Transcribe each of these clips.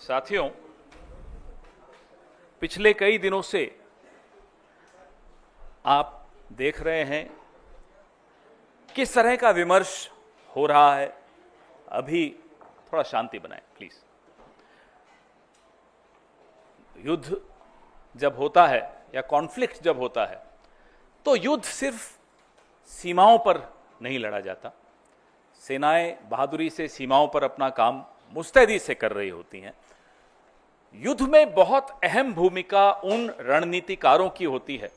साथियों, पिछले कई दिनों से आप देख रहे हैं किस तरह का विमर्श हो रहा है। अभी थोड़ा शांति बनाएं प्लीज। युद्ध जब होता है या कॉन्फ्लिक्ट जब होता है तो युद्ध सिर्फ सीमाओं पर नहीं लड़ा जाता। सेनाएं बहादुरी से सीमाओं पर अपना काम मुस्तैदी से कर रही होती हैं। युद्ध में बहुत अहम भूमिका उन रणनीतिकारों की होती है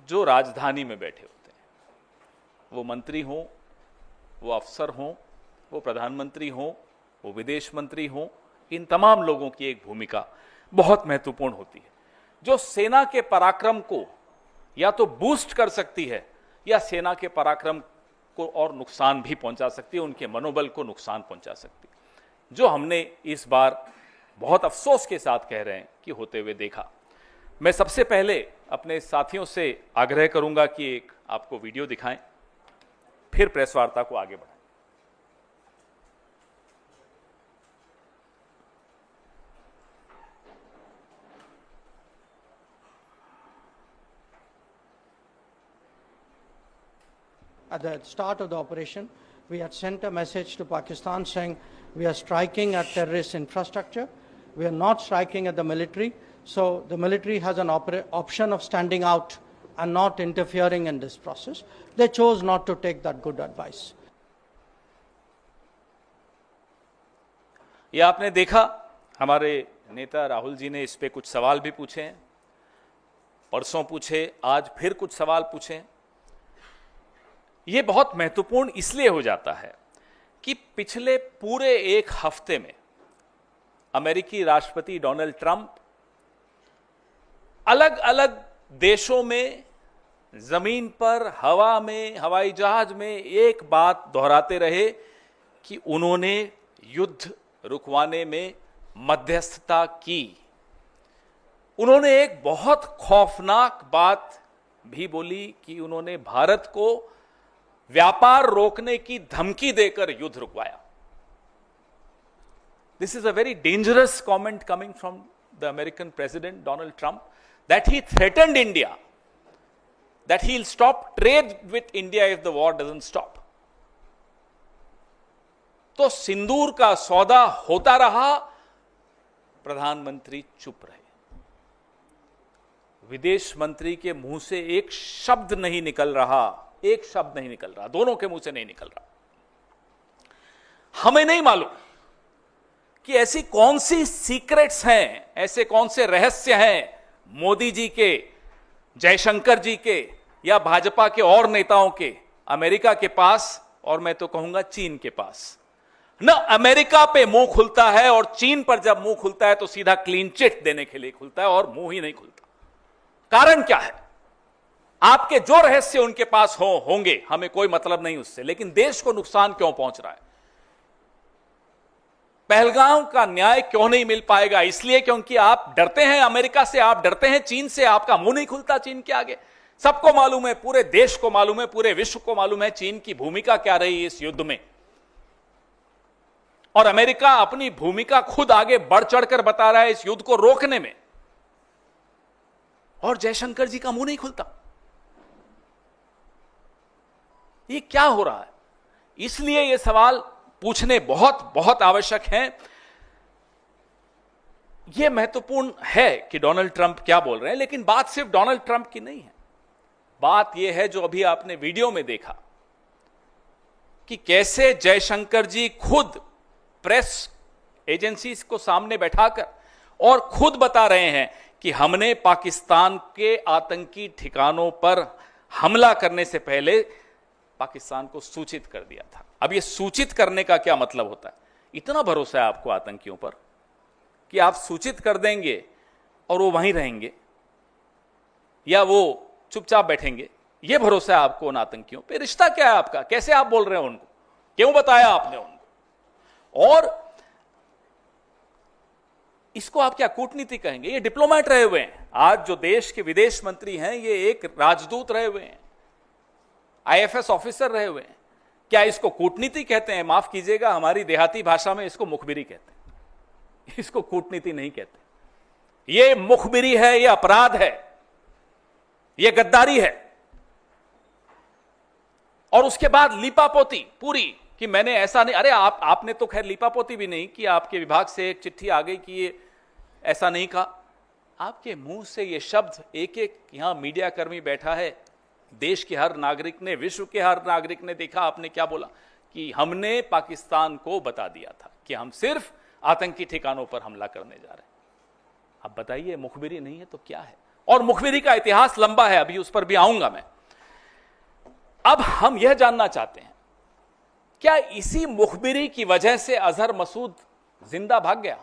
जो राजधानी में बैठे होते हैं। वो मंत्री हों, वो अफसर हों, वो प्रधानमंत्री हों, वो विदेश मंत्री हों, इन तमाम लोगों की एक भूमिका बहुत महत्वपूर्ण होती है जो सेना के पराक्रम को या तो बूस्ट कर सकती है या सेना के पराक्रम को और नुकसान भी पहुंचा सकती है, उनके मनोबल को नुकसान पहुंचा सकती है, जो हमने इस बार बहुत अफसोस के साथ कह रहे हैं कि होते हुए देखा। मैं सबसे पहले अपने साथियों से आग्रह करूंगा कि एक आपको वीडियो दिखाएं, फिर प्रेस वार्ता को आगे बढ़ाएं। At the start of the operation, we had sent a message to Pakistan saying we are striking at terrorist infrastructure. We are not striking at the military. So the military has an option of standing out and not interfering in this process. They chose not to take that good advice. ये आपने देखा, हमारे नेता राहुल जी ने इस पे कुछ सवाल भी पूछे हैं, परसों पूछे, आज फिर कुछ सवाल पूछे। ये बहुत महत्वपूर्ण इसलिए हो जाता है कि पिछले पूरे एक हफ्ते में अमेरिकी राष्ट्रपति डोनाल्ड ट्रंप अलग अलग देशों में, जमीन पर, हवा में, हवाई जहाज में एक बात दोहराते रहे कि उन्होंने युद्ध रुकवाने में मध्यस्थता की। उन्होंने एक बहुत खौफनाक बात भी बोली कि उन्होंने भारत को व्यापार रोकने की धमकी देकर युद्ध रुकवाया। This is a very dangerous comment coming from the American President Donald Trump, that he threatened India, that he'll stop trade with India if the war doesn't stop. तो सिंदूर का सौदा होता रहा, प्रधानमंत्री चुप रहे। विदेश मंत्री के मुंह से एक शब्द नहीं निकल रहा, एक शब्द नहीं निकल रहा, दोनों के मुंह से नहीं निकल रहा। हमें नहीं मालूम कि ऐसी कौन सी सीक्रेट्स हैं, ऐसे कौन से रहस्य हैं मोदी जी के, जयशंकर जी के या भाजपा के और नेताओं के, अमेरिका के पास और मैं तो कहूंगा चीन के पास। न अमेरिका पे मुंह खुलता है और चीन पर जब मुंह खुलता है तो सीधा क्लीन चिट देने के लिए खुलता है और मुंह ही नहीं खुलता। कारण क्या है? आपके जो रहस्य उनके पास होंगे, हमें कोई मतलब नहीं उससे, लेकिन देश को नुकसान क्यों पहुंच रहा है? पहलगाम का न्याय क्यों नहीं मिल पाएगा? इसलिए क्योंकि आप डरते हैं अमेरिका से, आप डरते हैं चीन से, आपका मुंह नहीं खुलता चीन के आगे। सबको मालूम है, पूरे देश को मालूम है, पूरे विश्व को मालूम है चीन की भूमिका क्या रही इस युद्ध में। और अमेरिका अपनी भूमिका खुद आगे बढ़ चढ़कर बता रहा है इस युद्ध को रोकने में, और जयशंकर जी का मुंह नहीं खुलता। ये क्या हो रहा है? इसलिए ये सवाल पूछने बहुत बहुत आवश्यक हैं। यह महत्वपूर्ण है कि डोनाल्ड ट्रंप क्या बोल रहे हैं, लेकिन बात सिर्फ डोनाल्ड ट्रंप की नहीं है। बात यह है जो अभी आपने वीडियो में देखा कि कैसे जयशंकर जी खुद प्रेस एजेंसीज को सामने बैठाकर और खुद बता रहे हैं कि हमने पाकिस्तान के आतंकी ठिकानों पर हमला करने से पहले पाकिस्तान को सूचित कर दिया था। अब ये सूचित करने का क्या मतलब होता है? इतना भरोसा है आपको आतंकियों पर कि आप सूचित कर देंगे और वो वहीं रहेंगे या वो चुपचाप बैठेंगे? ये भरोसा है आपको उन आतंकियों पे? रिश्ता क्या है आपका? कैसे आप बोल रहे हैं उनको? क्यों बताया आपने उनको? और इसको आप क्या कूटनीति कहेंगे? ये डिप्लोमेट रहे हुए हैं। आज जो देश के विदेश मंत्री हैं ये एक राजदूत रहे हुए हैं, आईएफएस ऑफिसर रहे हुए हैं। क्या इसको कूटनीति कहते हैं? माफ कीजिएगा, हमारी देहाती भाषा में इसको मुखबिरी कहते हैं। इसको कूटनीति नहीं कहते। ये मुखबिरी है, ये अपराध है, ये गद्दारी है। और उसके बाद लीपापोती पूरी कि मैंने ऐसा नहीं, अरे आपने तो खैर लीपापोती भी नहीं कि आपके विभाग से एक चिट्ठी आ गई कि ये ऐसा नहीं कहा। आपके मुंह से ये शब्द एक एक यहां मीडिया कर्मी बैठा है, देश के हर नागरिक ने, विश्व के हर नागरिक ने देखा आपने क्या बोला कि हमने पाकिस्तान को बता दिया था कि हम सिर्फ आतंकी ठिकानों पर हमला करने जा रहे हैं। अब बताइए, मुखबिरी नहीं है तो क्या है? और मुखबिरी का इतिहास लंबा है, अभी उस पर भी आऊंगा मैं। अब हम यह जानना चाहते हैं, क्या इसी मुखबिरी की वजह से अजहर मसूद जिंदा भाग गया?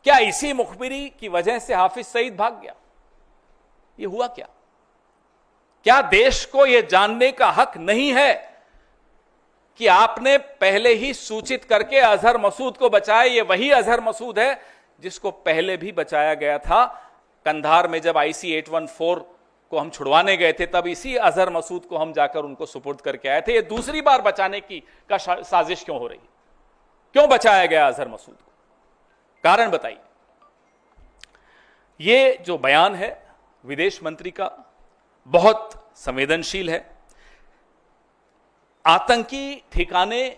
क्या इसी मुखबिरी की वजह से हाफिज सईद भाग गया? ये हुआ क्या? क्या देश को यह जानने का हक नहीं है कि आपने पहले ही सूचित करके अजहर मसूद को बचाया? ये वही अजहर मसूद है जिसको पहले भी बचाया गया था। कंधार में जब IC 814 को हम छुड़वाने गए थे, तब इसी अजहर मसूद को हम जाकर उनको सुपुर्द करके आए थे। ये दूसरी बार बचाने की साजिश क्यों हो रही? क्यों बचाया गया अजहर मसूद को? कारण बताइए। ये जो बयान है विदेश मंत्री का बहुत संवेदनशील है। आतंकी ठिकाने,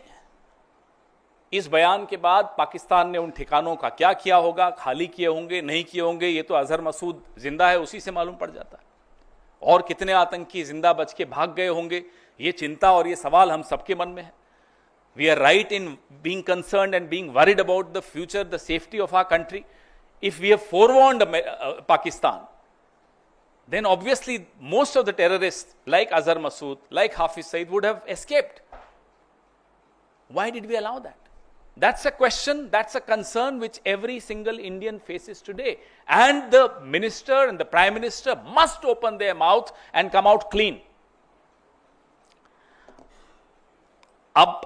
इस बयान के बाद पाकिस्तान ने उन ठिकानों का क्या किया होगा, खाली किए होंगे, नहीं किए होंगे, ये तो अजहर मसूद जिंदा है उसी से मालूम पड़ जाता है। और कितने आतंकी जिंदा बच के भाग गए होंगे, ये चिंता और ये सवाल हम सबके मन में है। We are right in being concerned and being worried about the future, the safety of our country. If we have forewarned Pakistan, then obviously most of the terrorists like Azhar Masood, like Hafiz Saeed would have escaped. Why did we allow that? That's a question, that's a concern which every single Indian faces today. And the minister and the prime minister must open their mouth and come out clean. अब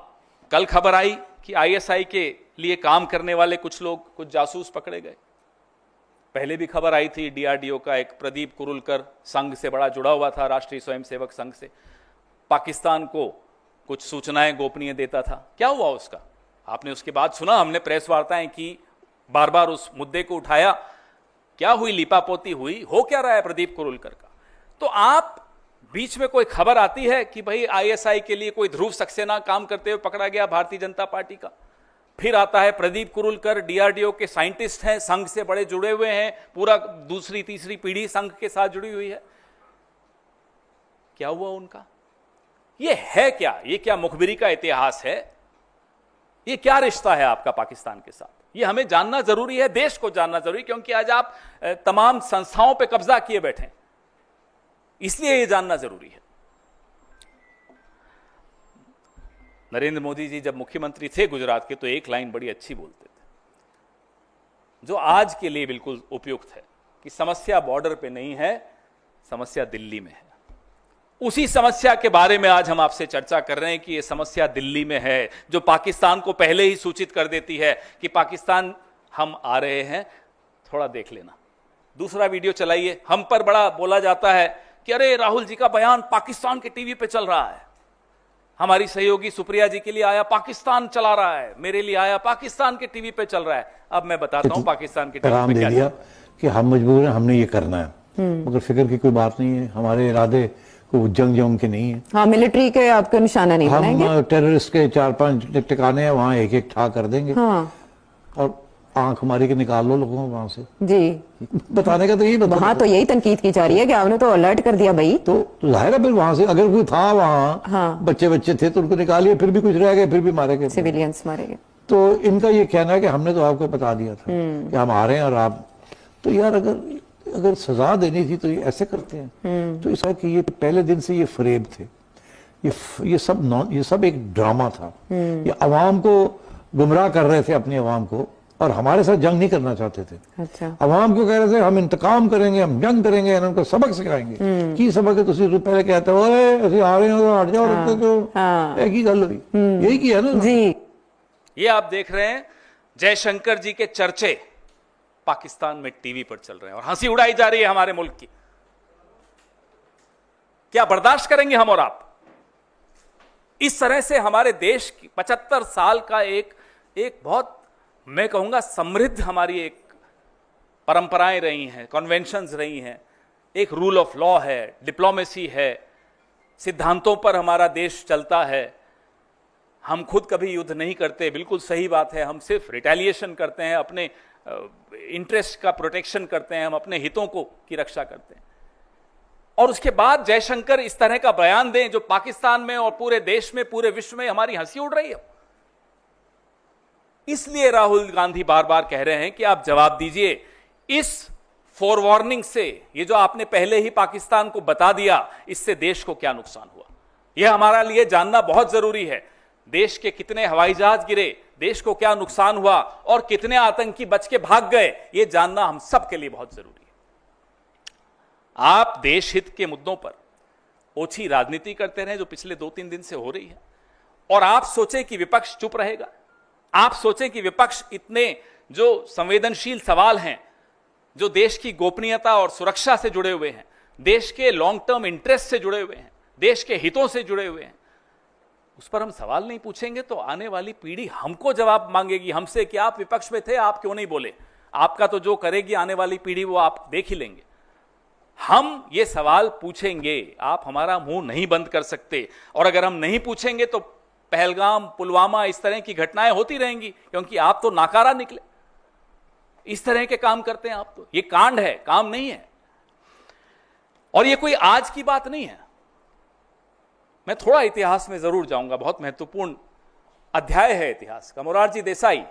कल खबर आई कि ISI के लिए काम करने वाले कुछ लोग, कुछ जासूस पकड़े गए। पहले भी खबर आई थी, DRDO का एक प्रदीप कुरुलकर संघ से बड़ा जुड़ा हुआ था, राष्ट्रीय स्वयंसेवक संघ से, पाकिस्तान को कुछ सूचनाएं गोपनीय देता था। क्या हुआ उसका? आपने उसके बाद सुना, हमने प्रेस वार्ताएं की, बार बार उस मुद्दे को उठाया। क्या हुई? लीपापोती हुई। हो क्या रहा है प्रदीप कुरुलकर का? तो आप बीच में कोई खबर आती है कि भाई ISI के लिए कोई ध्रुव सक्सेना काम करते हुए पकड़ा गया भारतीय जनता पार्टी का। फिर आता है प्रदीप कुरुलकर, DRDO के साइंटिस्ट हैं, संघ से बड़े जुड़े हुए हैं, पूरा दूसरी तीसरी पीढ़ी संघ के साथ जुड़ी हुई है। क्या हुआ उनका? ये है क्या? ये क्या मुखबिरी का इतिहास है? ये क्या रिश्ता है आपका पाकिस्तान के साथ? ये हमें जानना जरूरी है, देश को जानना जरूरी, क्योंकि आज आप तमाम संस्थाओं पे कब्जा किए बैठे, इसलिए ये जानना जरूरी है। नरेंद्र मोदी जी जब मुख्यमंत्री थे गुजरात के, तो एक लाइन बड़ी अच्छी बोलते थे, जो आज के लिए बिल्कुल उपयुक्त है, कि समस्या बॉर्डर पे नहीं है, समस्या दिल्ली में है। उसी समस्या के बारे में आज हम आपसे चर्चा कर रहे हैं कि यह समस्या दिल्ली में है, जो पाकिस्तान को पहले ही सूचित कर देती है कि पाकिस्तान हम आ रहे हैं, थोड़ा देख लेना। दूसरा वीडियो चलाइए। हम पर बड़ा बोला जाता है कि अरे राहुल जी का बयान पाकिस्तान के टीवी पे चल रहा है, हमारी सहयोगी सुप्रिया जी के लिए आया पाकिस्तान चला रहा है, मेरे लिए आया पाकिस्तान के टीवी पे चल रहा है। अब मैं बताता हूं पाकिस्तान के टीवी पे क्या दिया कि हम मजबूर हैं, हमने ये करना है, मगर फिक्र की कोई बात नहीं है। हमारे इरादे को जंग के नहीं है। हाँ, मिलिट्री के आपको निशाना नहीं बनाएंगे। हम टेररिस्ट के 4-5 ठिकाने हैं, वहाँ एक एक ठा कर देंगे। हाँ। और आंख मारी के निकाल लो लोगों को वहां से। जी, बताने का तो यही बता। वहाँ तो यही तनकीद की जा रही है कि आपने तो अलर्ट कर दिया भाई। तो जाहिर है फिर वहां से अगर कोई था वहाँ, हाँ, बच्चे थे तो उनको निकालिए, फिर भी कुछ रह गए, फिर भी मारे गए, सिविलियंस मारे गए। तो इनका ये कहना है कि हमने तो आपको बता दिया था कि हम आ रहे हैं और आप, तो यार अगर सजा देनी थी तो ये ऐसे करते हैं। तो ऐसा कि ये पहले दिन से ये फरेब थे, ये सब एक ड्रामा था। ये अवाम को गुमराह कर रहे थे, अपनी अवाम को, और हमारे साथ जंग नहीं करना चाहते थे। अच्छा। अवाम क्यों कह रहे थे हम इंतकाम करेंगे, हम जंग करेंगे, उनको सबक सिखाएंगे। की सबक है? तुसी पहले कहते हो ऐसे आ रहे हो, हट जाओ, रखते क्यों? एक ही गल हुई, यही किया ना जी। ये आप देख रहे हैं जयशंकर जी के चर्चे पाकिस्तान में टीवी पर चल रहे हैं और हंसी उड़ाई जा रही है हमारे मुल्क की। क्या बर्दाश्त करेंगे हम और आप? इस तरह से हमारे देश की 75 साल का एक बहुत मैं कहूंगा समृद्ध हमारी एक परंपराएं रही हैं, कन्वेंशंस रही हैं, एक रूल ऑफ लॉ है, डिप्लोमेसी है, सिद्धांतों पर हमारा देश चलता है। हम खुद कभी युद्ध नहीं करते, बिल्कुल सही बात है, हम सिर्फ रिटेलिएशन करते हैं, अपने इंटरेस्ट का प्रोटेक्शन करते हैं, हम अपने हितों को की रक्षा करते हैं। और उसके बाद जयशंकर इस तरह का बयान दें जो पाकिस्तान में और पूरे देश में, पूरे विश्व में हमारी हंसी उड़ रही है। इसलिए राहुल गांधी बार बार कह रहे हैं कि आप जवाब दीजिए इस फोरवार्निंग से, ये जो आपने पहले ही पाकिस्तान को बता दिया, इससे देश को क्या नुकसान हुआ, यह हमारा लिए जानना बहुत जरूरी है। देश के कितने हवाई जहाज गिरे, देश को क्या नुकसान हुआ और कितने आतंकी बच के भाग गए, यह जानना हम सब के लिए बहुत जरूरी है। आप देश हित के मुद्दों पर ओछी राजनीति करते रहे जो पिछले 2-3 दिन से हो रही है, और आप सोचें कि विपक्ष चुप रहेगा, आप सोचें कि विपक्ष इतने जो संवेदनशील सवाल हैं, जो देश की गोपनीयता और सुरक्षा से जुड़े हुए हैं, देश के लॉन्ग टर्म इंटरेस्ट से जुड़े हुए हैं, देश के हितों से जुड़े हुए हैं, उस पर हम सवाल नहीं पूछेंगे तो आने वाली पीढ़ी हमको जवाब मांगेगी हमसे कि आप विपक्ष में थे, आप क्यों नहीं बोले। आपका तो जो करेगी आने वाली पीढ़ी वो आप देख ही लेंगे। हम ये सवाल पूछेंगे, आप हमारा मुंह नहीं बंद कर सकते, और अगर हम नहीं पूछेंगे तो पहलगाम, पुलवामा, इस तरह की घटनाएं होती रहेंगी, क्योंकि आप तो नाकारा निकले, इस तरह के काम करते हैं आप। तो ये कांड है, काम नहीं है, और ये कोई आज की बात नहीं है। मैं थोड़ा इतिहास में जरूर जाऊंगा, बहुत महत्वपूर्ण अध्याय है इतिहास का। मोरारजी देसाई,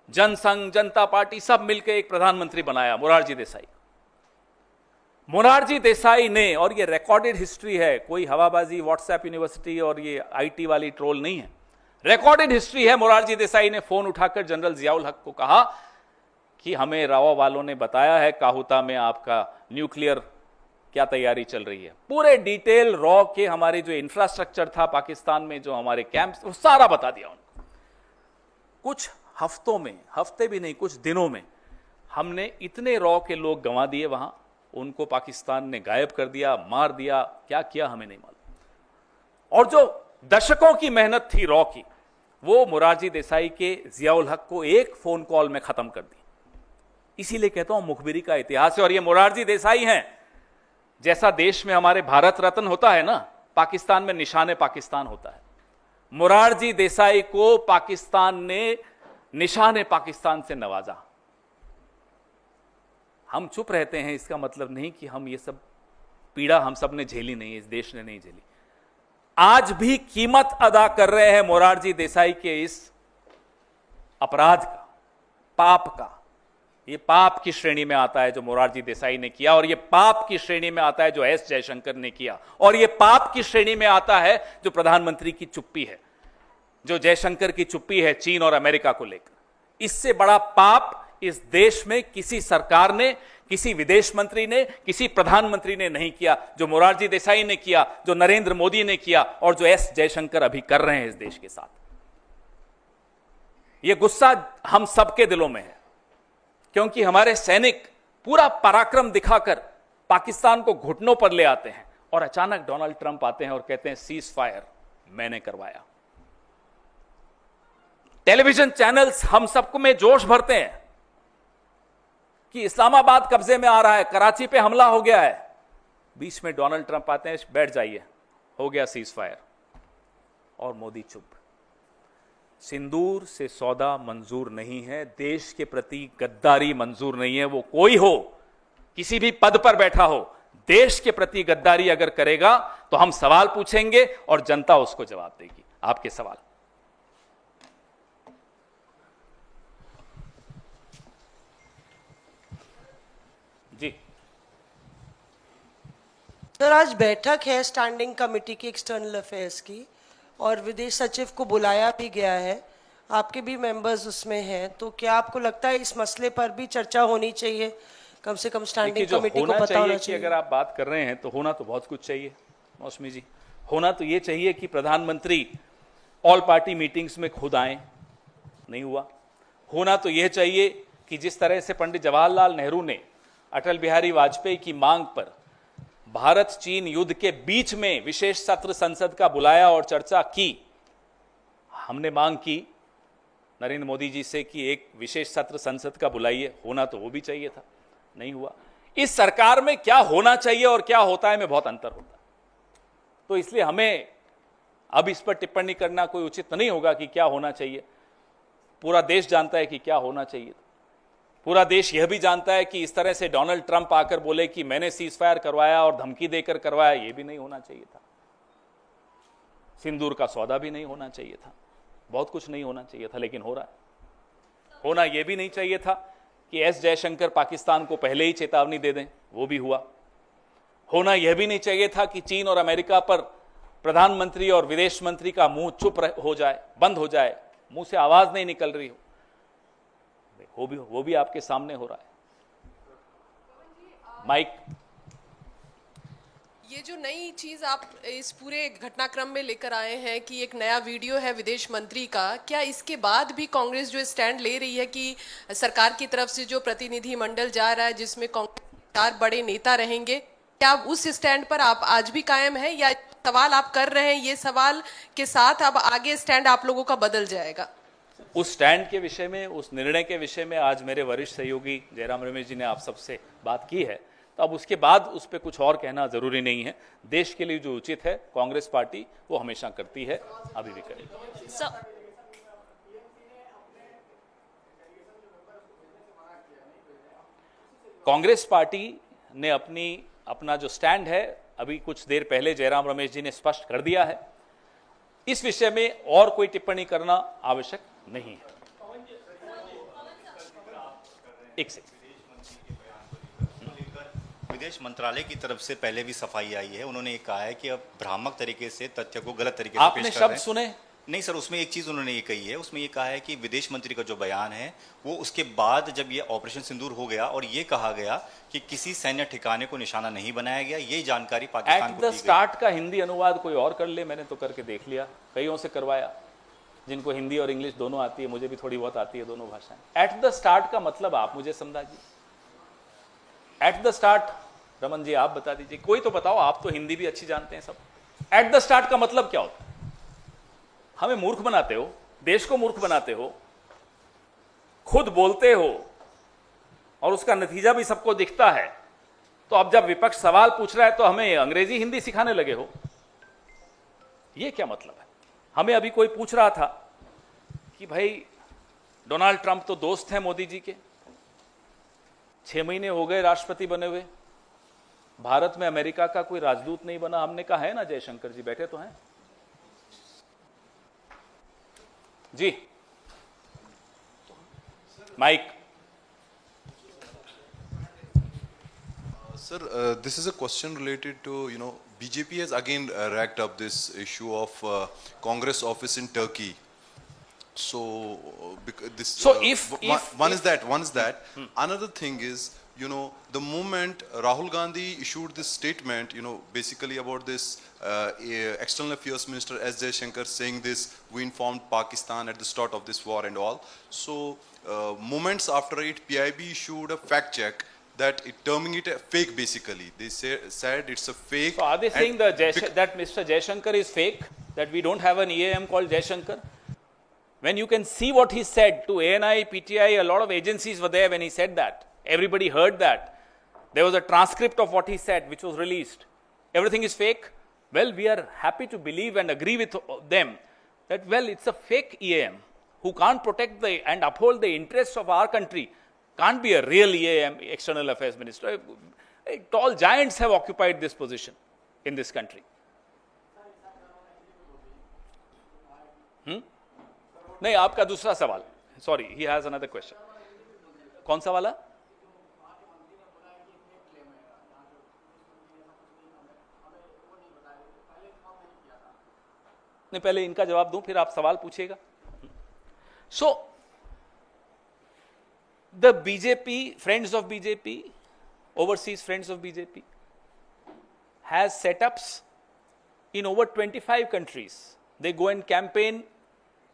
जनसंघ, जनता पार्टी सब मिलकर एक प्रधानमंत्री बनाया मोरारजी देसाई। मोरारजी देसाई ने, और ये रिकॉर्डेड हिस्ट्री है, कोई हवाबाजी व्हाट्सएप यूनिवर्सिटी और ये आईटी वाली ट्रोल नहीं है, रिकॉर्डेड हिस्ट्री है। मोरारजी देसाई ने फोन उठाकर जनरल जियाउल हक को कहा कि हमें राव वालों ने बताया है काहुता में आपका न्यूक्लियर क्या तैयारी चल रही है। पूरे डिटेल रॉ के हमारे जो इंफ्रास्ट्रक्चर था पाकिस्तान में, जो हमारे कैंप्स, वो सारा बता दिया उनको। कुछ हफ्तों में, हफ्ते भी नहीं, कुछ दिनों में हमने इतने रॉ के लोग गंवा दिए वहां, उनको पाकिस्तान ने गायब कर दिया, मार दिया, क्या किया हमें नहीं मालूम। और जो दशकों की मेहनत थी रॉ की, वो मोरारजी देसाई के जियाउल हक को एक फोन कॉल में खत्म कर दी। इसीलिए कहता हूं मुखबिरी का इतिहास है। और ये मोरारजी देसाई हैं, जैसा देश में हमारे भारत रत्न होता है ना, पाकिस्तान में निशाने पाकिस्तान होता है। मोरारजी देसाई को पाकिस्तान ने निशाने पाकिस्तान से नवाजा। हम चुप रहते हैं, इसका मतलब नहीं कि हम ये सब पीड़ा हम सब ने झेली नहीं, इस देश ने नहीं झेली। आज भी कीमत अदा कर रहे हैं मोरारजी देसाई के इस अपराध का, पाप का। ये पाप की श्रेणी में आता है जो मोरारजी देसाई ने किया, और ये पाप की श्रेणी में आता है जो एस जयशंकर ने किया, और ये पाप की श्रेणी में आता है जो प्रधानमंत्री की चुप्पी है, जो जयशंकर की चुप्पी है चीन और अमेरिका को लेकर। इससे बड़ा पाप इस देश में किसी सरकार ने, किसी विदेश मंत्री ने, किसी प्रधानमंत्री ने नहीं किया, जो मोरारजी देसाई ने किया, जो नरेंद्र मोदी ने किया, और जो एस जयशंकर अभी कर रहे हैं इस देश के साथ। यह गुस्सा हम सबके दिलों में है, क्योंकि हमारे सैनिक पूरा पराक्रम दिखाकर पाकिस्तान को घुटनों पर ले आते हैं, और अचानक डोनाल्ड ट्रंप आते हैं और कहते हैं सीज फायर मैंने करवाया। टेलीविजन चैनल्स हम सबको में जोश भरते हैं कि इस्लामाबाद कब्जे में आ रहा है, कराची पे हमला हो गया है। बीच में डोनाल्ड ट्रंप आते हैं, बैठ जाइए, हो गया सीज फायर, और मोदी चुप। सिंदूर से सौदा मंजूर नहीं है, देश के प्रति गद्दारी मंजूर नहीं है। वो कोई हो, किसी भी पद पर बैठा हो, देश के प्रति गद्दारी अगर करेगा तो हम सवाल पूछेंगे और जनता उसको जवाब देगी। आपके सवाल। जी सर, आज बैठक है स्टैंडिंग कमेटी की एक्सटर्नल अफेयर्स की, और विदेश सचिव को बुलाया भी गया है, आपके भी मेंबर्स उसमें हैं, तो क्या आपको लगता है इस मसले पर भी चर्चा होनी चाहिए? कम से कम स्टैंडिंग कमेटी को पता होना चाहिए। अगर आप बात कर रहे हैं तो होना तो बहुत कुछ चाहिए मौसमी जी। होना तो ये चाहिए कि प्रधानमंत्री ऑल पार्टी मीटिंग्स में खुद आए, नहीं हुआ। होना तो यह चाहिए कि जिस तरह से पंडित जवाहरलाल नेहरू ने अटल बिहारी वाजपेयी की मांग पर भारत चीन युद्ध के बीच में विशेष सत्र संसद का बुलाया और चर्चा की, हमने मांग की, नरेंद्र मोदी जी से कि एक विशेष सत्र संसद का बुलाइए, होना तो वो भी चाहिए था, नहीं हुआ। इस सरकार में क्या होना चाहिए और क्या होता है में बहुत अंतर होता है। तो इसलिए हमें अब इस पर टिप्पणी करना कोई उचित नहीं होगा कि क्या होना चाहिए। पूरा देश जानता है कि क्या होना चाहिए। पूरा देश यह भी जानता है कि इस तरह से डोनाल्ड ट्रंप आकर बोले कि मैंने सीज फायर करवाया और धमकी देकर करवाया, यह भी नहीं होना चाहिए था। सिंदूर का सौदा भी नहीं होना चाहिए था, बहुत कुछ नहीं होना चाहिए था, लेकिन हो रहा है। होना यह भी नहीं चाहिए था कि एस जयशंकर पाकिस्तान को पहले ही चेतावनी दे दें, वो भी हुआ। होना यह भी नहीं चाहिए था कि चीन और अमेरिका पर प्रधानमंत्री और विदेश मंत्री का मुंह चुप हो जाए, बंद हो जाए, मुंह से आवाज नहीं निकल रही हो, वो भी आपके सामने हो रहा है। माइक, ये जो नई चीज आप इस पूरे घटनाक्रम में लेकर आए हैं कि एक नया वीडियो है विदेश मंत्री का, क्या इसके बाद भी कांग्रेस जो स्टैंड ले रही है कि सरकार की तरफ से जो प्रतिनिधि मंडल जा रहा है जिसमें कांग्रेस के 4 बड़े नेता रहेंगे, क्या उस स्टैंड पर आप आज भी कायम हैं, या सवाल आप कर रहे हैं ये सवाल के साथ अब आगे स्टैंड आप लोगों का बदल जाएगा? उस स्टैंड के विषय में, उस निर्णय के विषय में आज मेरे वरिष्ठ सहयोगी जयराम रमेश जी ने आप सबसे बात की है, तो अब उसके बाद उस पर कुछ और कहना जरूरी नहीं है। देश के लिए जो उचित है कांग्रेस पार्टी वो हमेशा करती है, अभी भी करेगी। कांग्रेस पार्टी ने अपना जो स्टैंड है अभी कुछ देर पहले जयराम रमेश जी ने स्पष्ट कर दिया है। इस विषय में और कोई टिप्पणी करना आवश्यक नहीं है। एक सेकंड, विदेश मंत्रालय की तरफ से पहले भी सफाई आई है, उन्होंने ये कहा है कि अब भ्रामक तरीके से तथ्य को गलत तरीके से आपने पेश कर रहे शब्द हैं। सुने? नहीं सर, उसमें एक चीज उन्होंने ये कही है, उसमें ये कहा है कि विदेश मंत्री का जो बयान है वो उसके बाद जब ये ऑपरेशन सिंदूर हो गया और ये कहा गया कि किसी सैन्य ठिकाने को निशाना नहीं बनाया गया, ये जानकारी पाकिस्तान एट को द दी गई। स्टार्ट का हिंदी अनुवाद कोई और कर ले, मैंने तो करके देख लिया, कईयों से करवाया, जिनको हिंदी और इंग्लिश दोनों आती है, मुझे भी थोड़ी बहुत आती है दोनों भाषाएं। एट द स्टार्ट का मतलब आप मुझे समझाइए। At the start, Raman ji आप बता दीजिए, कोई तो बताओ, आप तो हिंदी भी अच्छी जानते हैं सब। एट द स्टार्ट का मतलब क्या होता है? हमें मूर्ख बनाते हो, देश को मूर्ख बनाते हो, खुद बोलते हो और उसका नतीजा भी सबको दिखता है। तो अब जब विपक्ष सवाल पूछ रहा है तो हमें अंग्रेजी हिंदी सिखाने लगे हो, यह क्या मतलब है? हमें अभी कोई पूछ रहा था कि भाई डोनाल्ड ट्रंप तो दोस्त हैं मोदी जी के, 6 महीने हो गए राष्ट्रपति बने हुए, भारत में अमेरिका का कोई राजदूत नहीं बना। हमने कहा है ना, जयशंकर जी बैठे तो हैं जी। Mic. Sir, this is a question related to, BJP has again racked up this issue of Congress office in Turkey. So, one is that. Another thing is, the moment Rahul Gandhi issued this statement, basically about this external affairs minister S. Jaishankar saying this, we informed Pakistan at the start of this war and all. So, moments after it, PIB issued a fact check that terming it a fake basically. They said it's a fake. So are they saying that Mr. Jaishankar is fake? That we don't have an EAM called Jaishankar? When you can see what he said to ANI, PTI, a lot of agencies were there when he said that. Everybody heard that. There was a transcript of what he said which was released. Everything is fake? Well, we are happy to believe and agree with them that, well, it's a fake EAM who can't protect and uphold the interests of our country. Can't be a real EAM, External Affairs Minister. Tall giants have occupied this position in this country. नहीं, आपका दूसरा सवाल, sorry, he has another question. कौन सा वाला? नहीं, पहले इनका जवाब दूं फिर आप सवाल पूछिएगा। सो the BJP, friends of BJP, overseas friends of BJP, has setups in over 25 countries. They go and campaign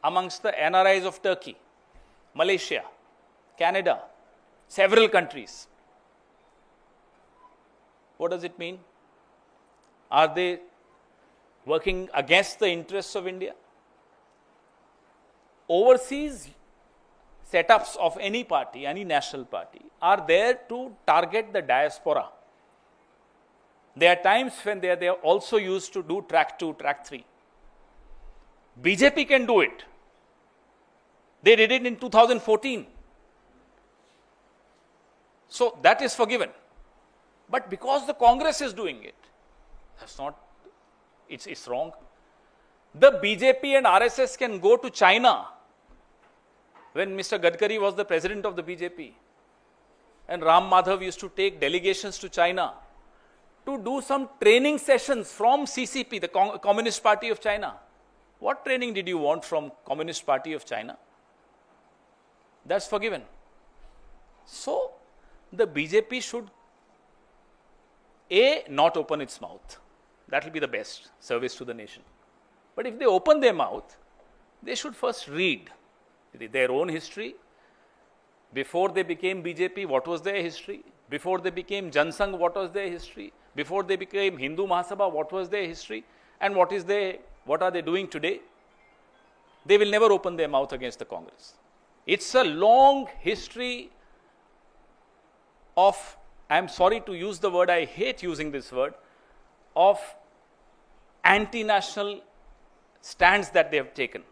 amongst the NRIs of Turkey, Malaysia, Canada, several countries. What does it mean? Are they working against the interests of India? Overseas setups of any party, any national party, are there to target the diaspora. There are times when they are also used to do track 2, track 3. BJP can do it. They did it in 2014. So that is forgiven. But because the Congress is doing it, that's not, it's wrong. The BJP and RSS can go to China when Mr. Gadkari was the president of the BJP. And Ram Madhav used to take delegations to China to do some training sessions from CCP, the Communist Party of China. What training did you want from Communist Party of China? That's forgiven. So, the BJP should not open its mouth. That will be the best service to the nation. But if they open their mouth, they should first read their own history. Before they became BJP, what was their history? Before they became Jansangh, what was their history? Before they became Hindu Mahasabha, what was their history? And what are they doing today? They will never open their mouth against the Congress. It's a long history of, I'm sorry to use the word, I hate using this word, of anti-national stands that they have taken.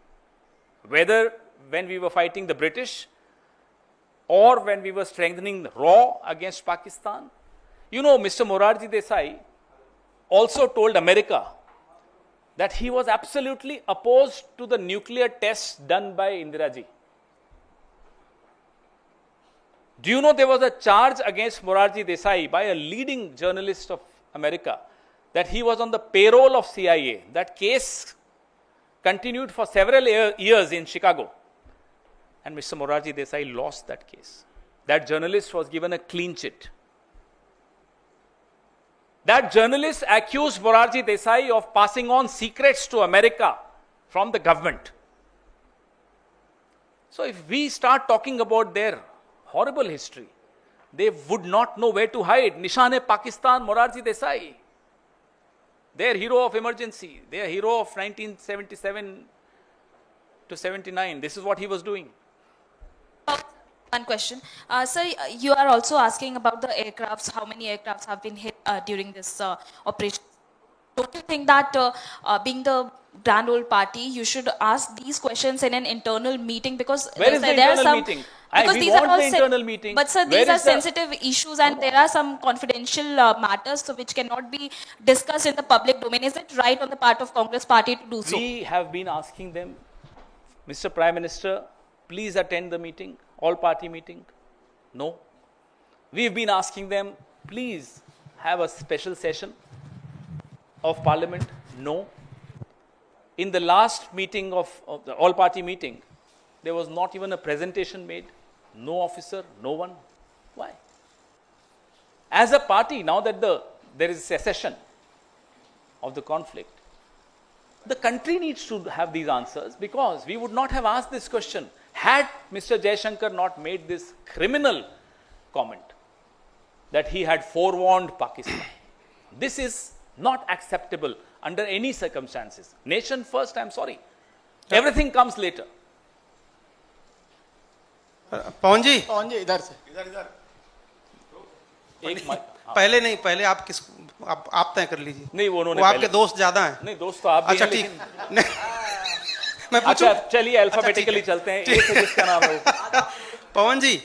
Whether when we were fighting the British or when we were strengthening RAW against Pakistan. You know, Mr. Morarji Desai also told America that he was absolutely opposed to the nuclear tests done by Indira Ji. Do you know there was a charge against Morarji Desai by a leading journalist of America that he was on the payroll of CIA? That case continued for several years in Chicago. And Mr. Morarji Desai lost that case. That journalist was given a clean chit. That journalist accused Morarji Desai of passing on secrets to America from the government. So if we start talking about their horrible history, they would not know where to hide. Nishan-e-Pakistan, Morarji Desai. Their hero of emergency, their hero of 1977 to 79. This is what he was doing. One question. Sir, you are also asking about the aircrafts, how many aircrafts have been hit during this operation. Don't you think that being the grand old party, you should ask these questions in an internal meeting? Because where is the internal meeting? Because we these want are all the internal meeting. But sir, these are sensitive issues and there are some confidential matters so which cannot be discussed in the public domain. Is it right on the part of Congress party to do so? We have been asking them, Mr. Prime Minister, please attend the meeting, all party meeting. No. We've been asking them, please have a special session of Parliament. No. In the last meeting of the all party meeting, there was not even a presentation made. No officer, no one. Why? As a party, now that there is cessation of the conflict, the country needs to have these answers, because we would not have asked this question had Mr. Jaishankar not made this criminal comment that he had forewarned Pakistan. This is not acceptable under any circumstances. Nation first, I'm sorry. Everything comes later. पवन जी इधर से पहले आप किस आप तय कर लीजिए। नहीं, वो उन्होंने आपके दोस्त ज्यादा हैं। नहीं, दोस्त तो आप भी अच्छा हैं, ठीक लेकिन मैं पूछूं? अच्छा चलिए अल्फाबेटिकली चलते हैं। एक से जिसका नाम है वो। पवन जी,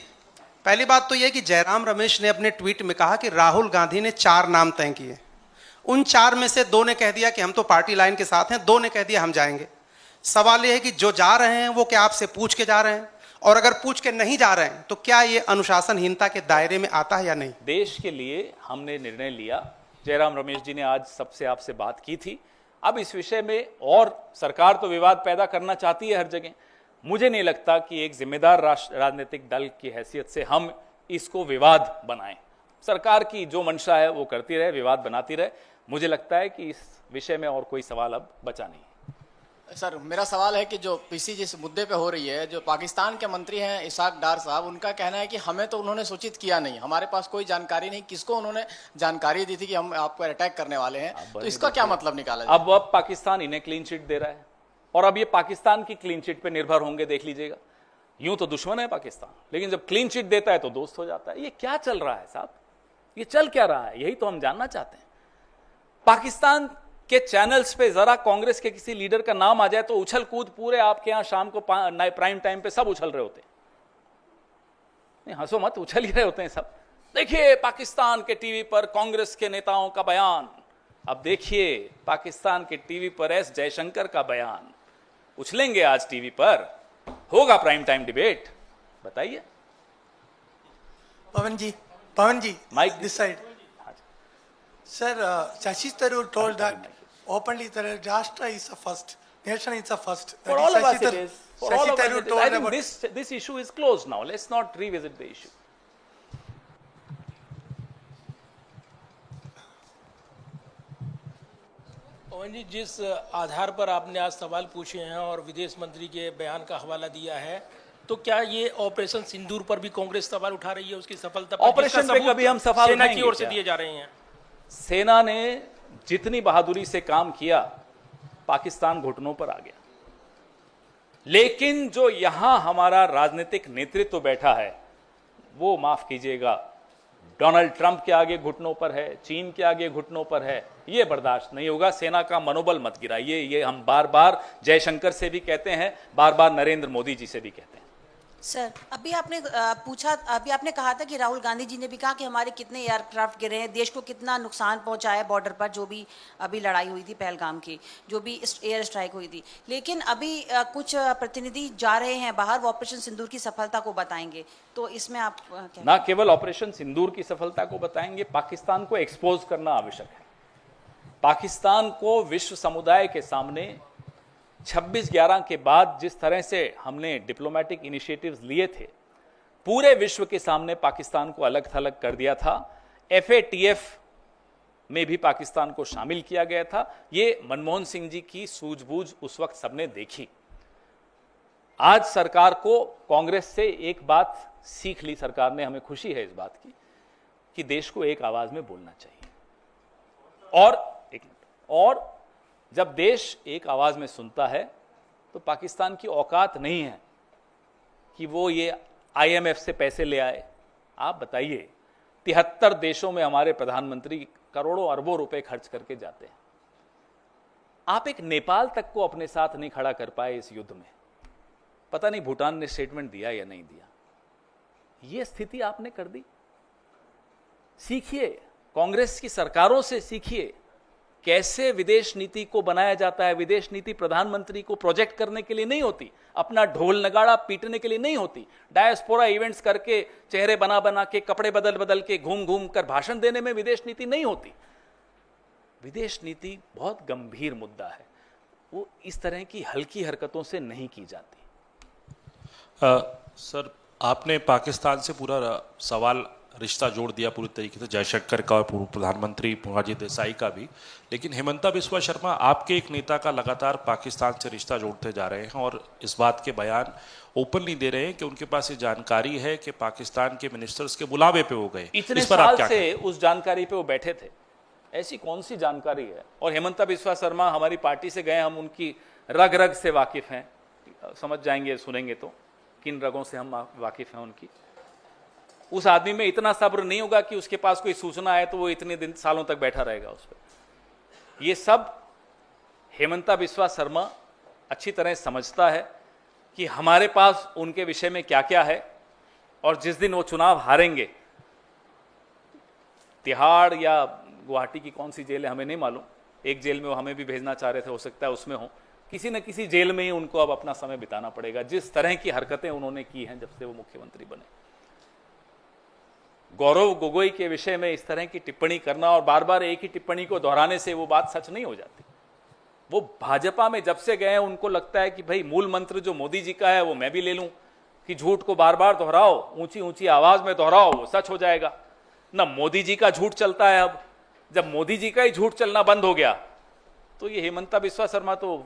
पहली बात तो यह कि जयराम रमेश ने अपने ट्वीट में कहा कि राहुल गांधी ने 4 नाम तय किए। उन 4 में से 2 ने कह दिया कि हम तो पार्टी लाइन के साथ हैं, 2 ने कह दिया हम जाएंगे। सवाल यह है कि जो जा रहे हैं वो क्या आपसे पूछ के जा रहे हैं, और अगर पूछ के नहीं जा रहे हैं तो क्या ये अनुशासनहीनता के दायरे में आता है या नहीं? देश के लिए हमने निर्णय लिया। जयराम रमेश जी ने आज सबसे आपसे बात की थी। अब इस विषय में, और सरकार तो विवाद पैदा करना चाहती है हर जगह, मुझे नहीं लगता कि एक जिम्मेदार राजनीतिक दल की हैसियत से हम इसको विवाद बनाएं। सरकार की जो मंशा है वो करती रहे, विवाद बनाती रहे। मुझे लगता है कि इस विषय में और कोई सवाल अब बचा नहीं। सर, मेरा सवाल है कि जो पीसी जिस मुद्दे पे हो रही है, जो पाकिस्तान के मंत्री हैं इसाक डार साहब, उनका कहना है कि हमें तो उन्होंने सूचित किया नहीं, हमारे पास कोई जानकारी नहीं। किसको उन्होंने जानकारी दी थी कि हम आपको अटैक करने वाले हैं? तो इसका क्या मतलब निकाला जाए? अब पाकिस्तान इन्हें क्लीन चिट दे रहा है, और अब ये पाकिस्तान की क्लीन चिट पे निर्भर होंगे, देख लीजिएगा। यूं तो दुश्मन है पाकिस्तान, लेकिन जब क्लीन चिट देता है तो दोस्त हो जाता है। ये क्या चल रहा है साहब, ये चल क्या रहा है, यही तो हम जानना चाहते हैं। पाकिस्तान के चैनल्स पे जरा कांग्रेस के किसी लीडर का नाम आ जाए तो उछल कूद पूरे आपके यहां शाम को प्राइम टाइम पे सब उछल रहे होते हैं। नहीं हंसो मत, उछल ही रहे होते हैं सब। देखिए पाकिस्तान के टीवी पर कांग्रेस के नेताओं का बयान, अब देखिए पाकिस्तान के टीवी पर एस जयशंकर का बयान। उछलेंगे आज टीवी पर, होगा प्राइम टाइम डिबेट, बताइए। पवन जी mic this side. Sir, Shashi Tharoor told that openly that Rashtra is the first, nation is the first. For all of us it is. For all of us it is. I think this issue is closed now. Let's not revisit the issue. पवन जी, जिस आधार पर आपने आज सवाल पूछे हैं और विदेश मंत्री के बयान का हवाला दिया है, तो क्या ये ऑपरेशन सिंदूर पर भी कांग्रेस सवाल उठा रही है, उसकी सफलता पर? ऑपरेशन पे कभी हम सवाल सेना उठाएंगे की ओर से क्या? दिए जा रहे हैं। सेना ने जितनी बहादुरी से काम किया, पाकिस्तान घुटनों पर आ गया। लेकिन जो यहां हमारा राजनीतिक नेतृत्व बैठा है, वो माफ कीजिएगा, डोनाल्ड ट्रंप के आगे घुटनों पर है, चीन के आगे घुटनों पर है। ये बर्दाश्त नहीं होगा। सेना का मनोबल मत गिराइए। ये हम बार बार जयशंकर से भी कहते हैं, बार बार नरेंद्र मोदी जी से भी कहते हैं। सर, अभी आपने कहा था कि राहुल गांधी जी ने भी कहा कि हमारे कितने एयरक्राफ्ट गिरे हैं, देश को कितना नुकसान पहुंचा है बॉर्डर पर, जो भी अभी लड़ाई हुई थी पहलगाम की, जो भी एयर स्ट्राइक हुई थी। लेकिन अभी कुछ प्रतिनिधि जा रहे हैं बाहर, वो ऑपरेशन सिंदूर की सफलता को बताएंगे, तो इसमें आप क्या? ना केवल ऑपरेशन सिंदूर की सफलता को बताएंगे, पाकिस्तान को एक्सपोज करना आवश्यक है। पाकिस्तान को विश्व समुदाय के सामने 26/11 के बाद जिस तरह से हमने डिप्लोमेटिक इनिशिएटिव्स लिए थे, पूरे विश्व के सामने पाकिस्तान को अलग थलग कर दिया था। FATF में भी पाकिस्तान को शामिल किया गया था। ये मनमोहन सिंह जी की सूझबूझ उस वक्त सबने देखी। आज सरकार को कांग्रेस से एक बात सीख ली सरकार ने, हमें खुशी है इस बात की कि देश को एक आवाज में बोलना चाहिए। और जब देश एक आवाज में सुनता है तो पाकिस्तान की औकात नहीं है कि वो ये IMF से पैसे ले आए। आप बताइए, 73 देशों में हमारे प्रधानमंत्री करोड़ों अरबों रुपए खर्च करके जाते हैं। आप एक नेपाल तक को अपने साथ नहीं खड़ा कर पाए इस युद्ध में। पता नहीं भूटान ने स्टेटमेंट दिया या नहीं दिया। ये स्थिति आपने कर दी। सीखिए, कांग्रेस की सरकारों से सीखिए कैसे विदेश नीति को बनाया जाता है। विदेश नीति प्रधानमंत्री को प्रोजेक्ट करने के लिए नहीं होती, अपना ढोल नगाड़ा पीटने के लिए नहीं होती, डायस्पोरा इवेंट्स करके, चेहरे बना बना के, कपड़े बदल बदल के, घूम घूम कर भाषण देने में विदेश नीति नहीं होती। विदेश नीति बहुत गंभीर मुद्दा है, वो इस तरह की हल्की हरकतों से नहीं की जाती। सर, आपने पाकिस्तान से पूरा सवाल रिश्ता जोड़ दिया पूरी तरीके से, जयशंकर का और पूर्व प्रधानमंत्री मोरारजी देसाई का भी। लेकिन हेमंता बिस्वा शर्मा आपके एक नेता का लगातार पाकिस्तान से रिश्ता जोड़ते जा रहे हैं और इस बात के बयान ओपनली दे रहे हैं कि उनके पास ये जानकारी है कि पाकिस्तान के मिनिस्टर्स के बुलावे पे वो गए। इतने साल से उस जानकारी पे वो बैठे थे, ऐसी कौन सी जानकारी है? और हेमंता बिस्वा शर्मा हमारी पार्टी से गए, हम उनकी रग रग से वाकिफ हैं। समझ जाएंगे सुनेंगे तो किन रगों से हम वाकिफ हैं उनकी। उस आदमी में इतना सब्र नहीं होगा कि उसके पास कोई सूचना है तो वो इतने दिन सालों तक बैठा रहेगा उस पर। ये सब हेमंता बिस्वा शर्मा अच्छी तरह समझता है कि हमारे पास उनके विषय में क्या क्या है, और जिस दिन वो चुनाव हारेंगे, तिहाड़ या गुवाहाटी की कौन सी जेल है हमें नहीं मालूम, एक जेल में वो हमें भी भेजना चाह रहे थे, हो सकता है उसमें हो, किसी न किसी जेल में ही उनको अब अपना समय बिताना पड़ेगा। जिस तरह की हरकतें उन्होंने की हैं जब से वो मुख्यमंत्री बने। गौरव गोगोई के विषय में इस तरह की टिप्पणी करना और बार बार एक ही टिप्पणी को दोहराने से वो बात सच नहीं हो जाती। वो भाजपा में जब से गए उनको लगता है कि भाई मूल मंत्र जो मोदी जी का है वो मैं भी ले लूं, कि झूठ को बार बार दोहराओ, ऊंची ऊंची आवाज में दोहराओ, वो सच हो जाएगा। ना मोदी जी का झूठ चलता है। अब जब मोदी जी का ही झूठ चलना बंद हो गया तो ये हेमंता बिस्वा शर्मा तो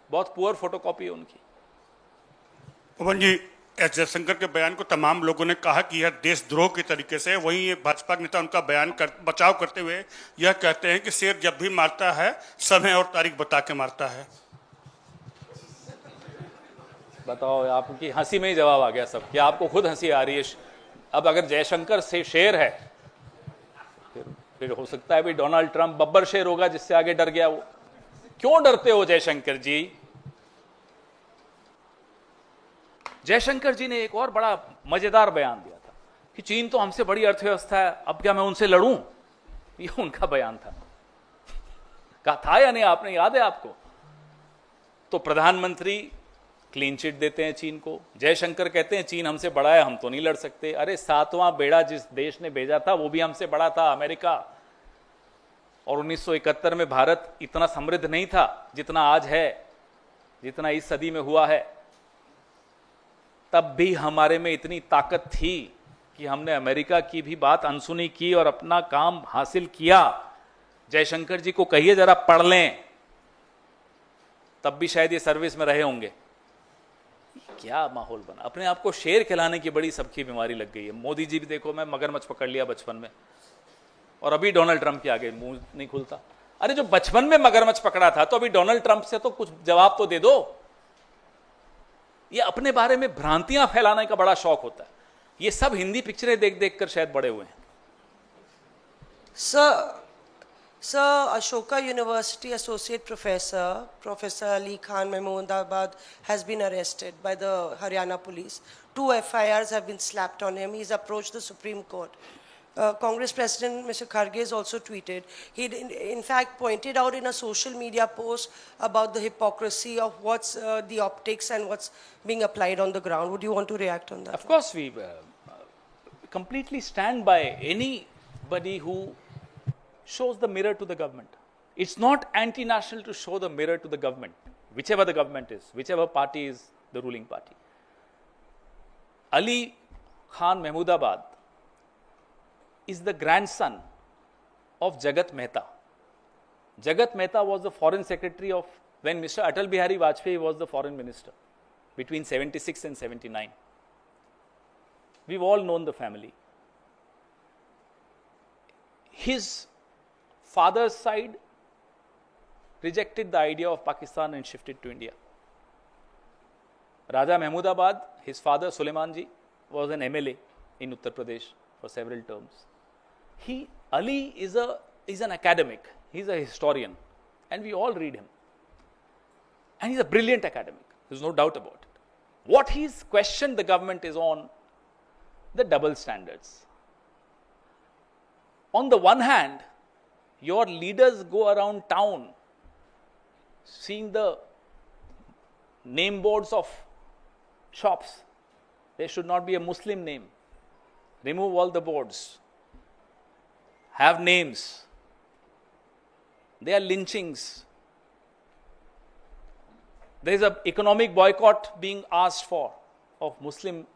बहुत पुअर फोटोकॉपी है उनकी। पवन जी, एस जयशंकर के बयान को तमाम लोगों ने कहा कि यह देशद्रोह के तरीके से, वहीं भाजपा के नेता उनका बयान बचाव करते हुए यह कहते हैं कि शेर जब भी मारता है समय और तारीख बता के मारता है। बताओ, आपकी हंसी में ही जवाब आ गया सब, कि आपको खुद हंसी आ रही है। अब अगर जयशंकर से शेर है, फिर हो सकता है भी डोनाल्ड ट्रंप बब्बर शेर होगा, जिससे आगे डर गया वो। क्यों डरते हो जयशंकर जी? जयशंकर जी ने एक और बड़ा मजेदार बयान दिया था कि चीन तो हमसे बड़ी अर्थव्यवस्था है, अब क्या मैं उनसे लड़ूं? ये उनका बयान था। कहा था या नहीं आपने, याद है आपको? तो प्रधानमंत्री क्लीन चिट देते हैं चीन को, जयशंकर कहते हैं चीन हमसे बड़ा है, हम तो नहीं लड़ सकते। अरे 7वां बेड़ा जिस देश ने भेजा था वो भी हमसे बड़ा था, अमेरिका। और 1971 में भारत इतना समृद्ध नहीं था जितना आज है, जितना इस सदी में हुआ है। तब भी हमारे में इतनी ताकत थी कि हमने अमेरिका की भी बात अनसुनी की और अपना काम हासिल किया। जयशंकर जी को कहिए जरा पढ़ लें, तब भी शायद ये सर्विस में रहे होंगे। क्या माहौल बना, अपने आप को शेर खिलाने की बड़ी सबकी बीमारी लग गई है। मोदी जी भी देखो, मैं मगरमच्छ पकड़ लिया बचपन में, और अभी डोनाल्ड ट्रंप के आगे मुंह नहीं खुलता। अरे जो बचपन में मगरमच्छ पकड़ा था, तो अभी डोनाल्ड ट्रंप से तो कुछ जवाब तो दे दो। ये अपने बारे में भ्रांतियां फैलाने का बड़ा शौक होता है। ये सब हिंदी पिक्चरें देख देख कर शायद बड़े हुए हैं। Sir, Ashoka University Associate Professor, Professor Ali Khan Mahmoodabad has been arrested by the Haryana police. 2 FIRs have been slapped on him. He's approached the Supreme Court. Congress President Mr. Kharge has also tweeted. He in fact pointed out in a social media post about the hypocrisy of what's the optics and what's being applied on the ground. Would you want to react on that? Of course, we completely stand by anybody who shows the mirror to the government. It's not anti-national to show the mirror to the government, whichever the government is, whichever party is the ruling party. Ali Khan Mahmoodabad is the grandson of Jagat Mehta. Jagat Mehta was the foreign secretary of when Mr. Atal Bihari Vajpayee was the foreign minister between 76 and 79. We've all known the family. His father's side rejected the idea of Pakistan and shifted to India. Raja Mahmoodabad, his father Suleiman ji, was an MLA in Uttar Pradesh for several terms. Ali is an academic, he's a historian, and we all read him. And he's a brilliant academic, there's no doubt about it. What he's questioned the government is on the double standards. On the one hand, your leaders go around town seeing the name boards of shops. There should not be a Muslim name. Remove all the boards. Have names. There are lynchings. There is an economic boycott being asked for of Muslim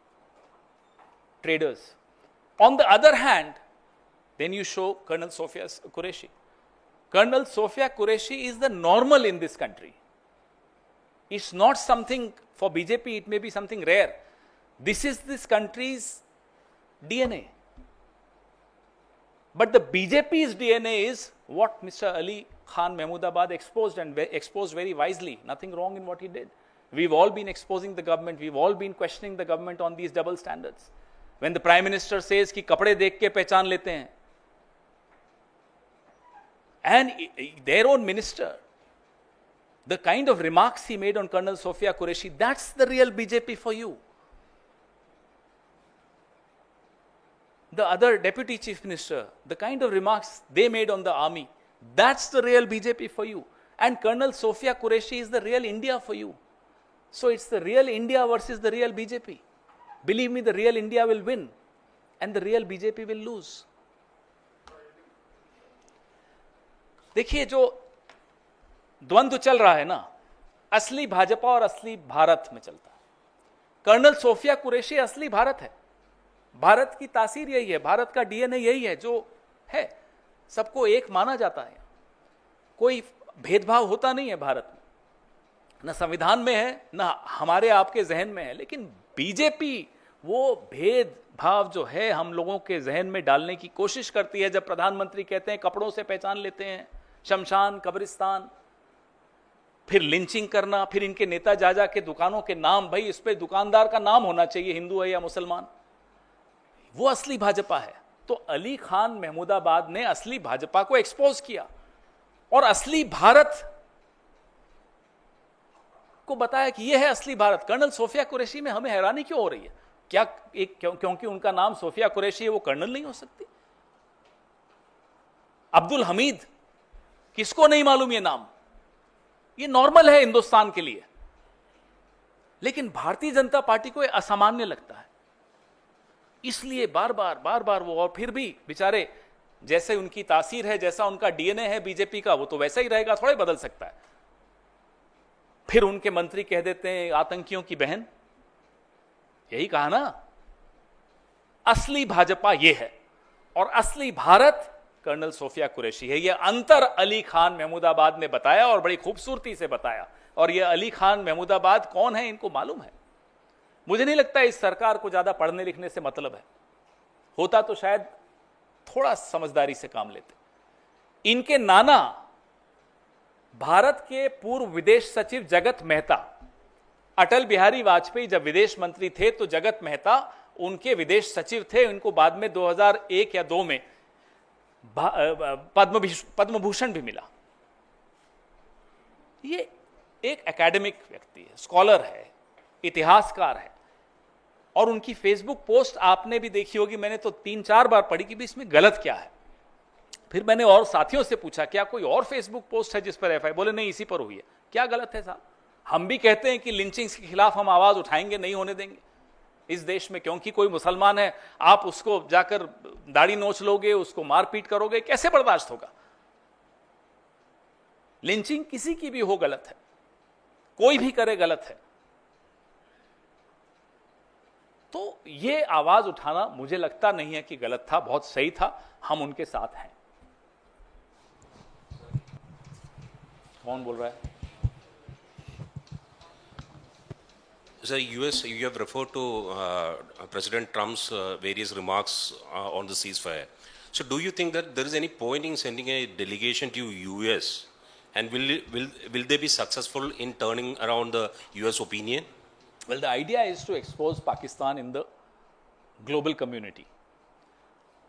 traders. On the other hand, then you show Colonel Sophia Qureshi. Colonel Sophia Qureshi is the normal in this country. It's not something, for BJP it may be something rare. This is this country's DNA. But the BJP's DNA is what Mr. Ali Khan Mahmoodabad exposed, and exposed very wisely. Nothing wrong in what he did. We've all been exposing the government. We've all been questioning the government on these double standards. When the Prime Minister says कि कपड़े देख के पहचान लेते हैं, and their own minister, the kind of remarks he made on Colonel Sophia Qureshi, that's the real BJP for you. The other deputy chief minister, the kind of remarks they made on the army, that's the real BJP for you. And Colonel Sophia Qureshi is the real India for you. So it's the real India versus the real BJP. Believe me, the real India will win and the real BJP will lose. देखिए, जो द्वंद्व चल रहा है ना, असली भाजपा और असली भारत में चलता है। कर्नल सोफिया कुरैशी असली भारत है। भारत की तासीर यही है, भारत का डीएनए यही है जो है। सबको एक माना जाता है, कोई भेदभाव होता नहीं है भारत में, न संविधान में है न हमारे आपके जहन में है। लेकिन बीजेपी वो भेदभाव जो है हम लोगों के जहन में डालने की कोशिश करती है। जब प्रधानमंत्री कहते हैं कपड़ों से पहचान लेते हैं, शमशान, कब्रिस्तान, फिर लिंचिंग करना, फिर इनके नेता जा के दुकानों के नाम, भाई इस पे दुकानदार का नाम होना चाहिए, हिंदू है या मुसलमान। वो असली भाजपा है। तो अली खान महमूदाबाद ने असली भाजपा को एक्सपोज किया और असली भारत को बताया कि यह है असली भारत। कर्नल सोफिया कुरैशी में हमें हैरानी क्यों हो रही है? क्या क्योंकि उनका नाम सोफिया कुरैशी है वो कर्नल नहीं हो सकती? अब्दुल हमीद, किसको नहीं मालूम ये नाम? ये नॉर्मल है हिंदुस्तान के लिए, लेकिन भारतीय जनता पार्टी को ये असामान्य लगता है। इसलिए बार बार वो, और फिर भी बेचारे, जैसे उनकी तासीर है, जैसा उनका डीएनए है बीजेपी का, वो तो वैसा ही रहेगा, थोड़े बदल सकता है। फिर उनके मंत्री कह देते हैं आतंकियों की बहन। यही कहा ना, असली भाजपा ये है और असली भारत कर्नल सोफिया कुरैशी है। यह अंतर अली खान महमूदाबाद ने बताया और बड़ी खूबसूरती से बताया। और यह अली खान महमूदाबाद कौन है इनको मालूम है। मुझे नहीं लगता इस सरकार को ज्यादा पढ़ने लिखने से मतलब है, होता तो शायद थोड़ा समझदारी से काम लेते। इनके नाना भारत के पूर्व विदेश सचिव जगत मेहता, अटल बिहारी वाजपेयी जब विदेश मंत्री थे तो जगत मेहता उनके विदेश सचिव थे। इनको बाद में 2001 या 2 में पद्म भूषण भी मिला। ये एक एकेडमिक व्यक्ति है, स्कॉलर है, इतिहासकार है। और उनकी फेसबुक पोस्ट आपने भी देखी होगी, मैंने तो 3-4 बार पढ़ी कि भी इसमें गलत क्या है। फिर मैंने और साथियों से पूछा क्या कोई और फेसबुक पोस्ट है जिस पर एफआईआर? बोले नहीं, इसी पर हुई है। क्या गलत है साहब? हम भी कहते हैं कि लिंचिंग्स के खिलाफ हम आवाज उठाएंगे, नहीं होने देंगे इस देश में, क्योंकि कोई मुसलमान है आप उसको जाकर दाढ़ी नोच लोगे, उसको मारपीट करोगे, कैसे बर्दाश्त होगा? लिंचिंग किसी की भी हो गलत है, कोई भी करे गलत है। तो ये आवाज उठाना मुझे लगता नहीं है कि गलत था, बहुत सही था, हम उनके साथ हैं। कौन बोल रहा है? Sir, you have referred to President Trump's various remarks on the ceasefire. So, do you think that there is any point in sending a delegation to US, and will they be successful in turning around the US opinion? Well, the idea is to expose Pakistan in the global community.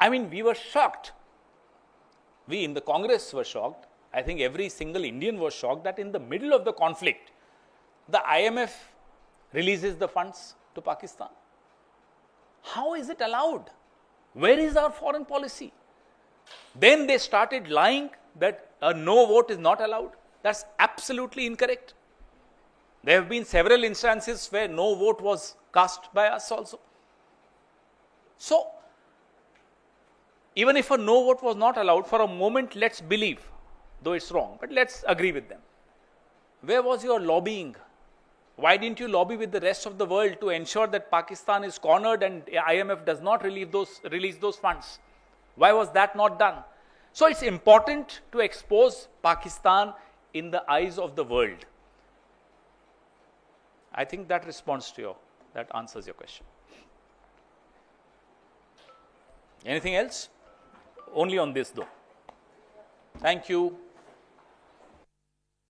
I mean, we were shocked. We in the Congress were shocked. I think every single Indian was shocked that in the middle of the conflict, the IMF releases the funds to Pakistan. How is it allowed? Where is our foreign policy? Then they started lying that a no vote is not allowed. That's absolutely incorrect. There have been several instances where no vote was cast by us also. So, even if a no vote was not allowed, for a moment let's believe, though it's wrong, but let's agree with them. Where was your lobbying? Why didn't you lobby with the rest of the world to ensure that Pakistan is cornered and IMF does not release those funds? Why was that not done? So it's important to expose Pakistan in the eyes of the world. I think that answers your question. Anything else? Only on this though. Thank you.